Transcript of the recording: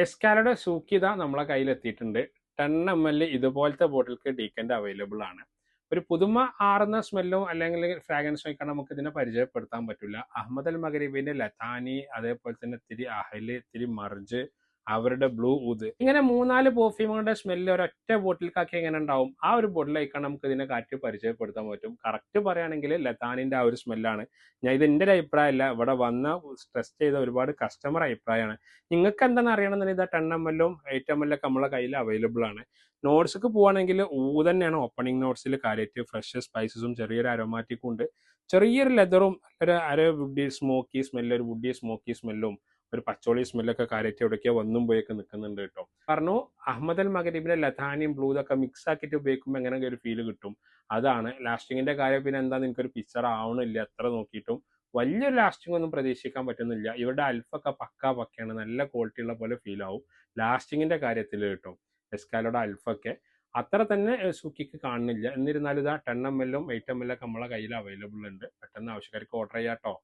എസ്കാലയുടെ സൂക്കിത നമ്മളെ കയ്യിലെത്തിയിട്ടുണ്ട്. 10 ml ഇതുപോലത്തെ ബോട്ടിൽക്ക് ഡീക്കൻ്റ് available ആണ്. ഒരു പുതുമ ആറുന്ന സ്മെല്ലോ അല്ലെങ്കിൽ ഫ്രാഗ്രൻസോ ഒക്കെ നമുക്ക് ഇതിനെ പരിചയപ്പെടുത്താൻ പറ്റില്ല. അഹമ്മദ് അൽ മഗരിബിന്റെ ലതാനി, അതേപോലെ തന്നെ ഇത്തിരി അഹല്, ഇത്തിരി മർജ്, അവരുടെ ബ്ലൂ ഊദ്, ഇങ്ങനെ 3-4 പെർഫ്യൂമുകളുടെ സ്മെല്ല് ഒരൊറ്റ ബോട്ടിൽക്കാക്കി എങ്ങനെ ഉണ്ടാവും, ആ ഒരു ബോട്ടിലേക്കാണ് നമുക്ക് ഇതിനെ കാറ്റ് പരിചയപ്പെടുത്താൻ പറ്റും. കറക്റ്റ് പറയുകയാണെങ്കിൽ ലതാനിന്റെ ആ ഒരു സ്മെല്ലാണ്. ഞാൻ ഇത് എൻ്റെ ഒരു അഭിപ്രായമല്ല, ഇവിടെ വന്ന ടെസ്റ്റ് ചെയ്ത ഒരുപാട് കസ്റ്റമർ അഭിപ്രായമാണ്. നിങ്ങൾക്ക് എന്താണെന്ന് അറിയണമെന്നുണ്ടെങ്കിൽ ഇതാ 10 ml 8 ml ഒക്കെ നമ്മളെ കയ്യിൽ അവൈലബിൾ ആണ്. നോട്ട്സ്ക്ക് പോവുകയാണെങ്കിൽ ഊ തന്നെയാണ് ഓപ്പണിംഗ് നോട്ട്സിൽ കാര്യമായിട്ട്. ഫ്രഷ് സ്പൈസസും ചെറിയൊരു അരോമാറ്റിക്കും ഉണ്ട്. ചെറിയൊരു ലെതറും ഒരു വുഡി സ്മോക്കി സ്മെല്ല്, ഒരു വുഡി സ്മോക്കി സ്മെല്ലും ഒരു പച്ചോളി സ്മെല്ലൊക്കെ കാര്യമായിട്ട് എവിടേക്കോ വന്നും പോയൊക്കെ നിൽക്കുന്നുണ്ട് കേട്ടോ. പറഞ്ഞു അഹമ്മദ് അൽ മഗരിബിലെ ലതാനിയും ബ്ലൂ ഇതൊക്കെ മിക്സ് ആക്കിയിട്ട് ഉപയോഗിക്കുമ്പോൾ എങ്ങനെ ഒരു ഫീൽ കിട്ടും, അതാണ്. ലാസ്റ്റിങ്ങിന്റെ കാര്യം പിന്നെ എന്താണെന്ന് എനിക്കൊരു പിക്ചർ ആവണില്ല എത്ര നോക്കിയിട്ടും. വലിയൊരു ലാസ്റ്റിംഗ് ഒന്നും പ്രതീക്ഷിക്കാൻ പറ്റുന്നില്ല. ഇവരുടെ അൽഫൊക്കെ പക്കയാണ്, നല്ല ക്വാളിറ്റി ഉള്ള പോലെ ഫീൽ ആവും ലാസ്റ്റിങ്ങിന്റെ കാര്യത്തിൽ കിട്ടും. എസ്കാലോടെ അൽഫൊക്കെ അത്ര തന്നെ സുക്കിക്ക് കാണുന്നില്ല. എന്നിരുന്നാലും ഇതാ 10 ml 8 ml ഒക്കെ നമ്മളെ കയ്യിൽ അവൈലബിൾ ഉണ്ട്. പെട്ടെന്ന് ആവശ്യക്കാർക്ക് ഓർഡർ ചെയ്യാം കേട്ടോ.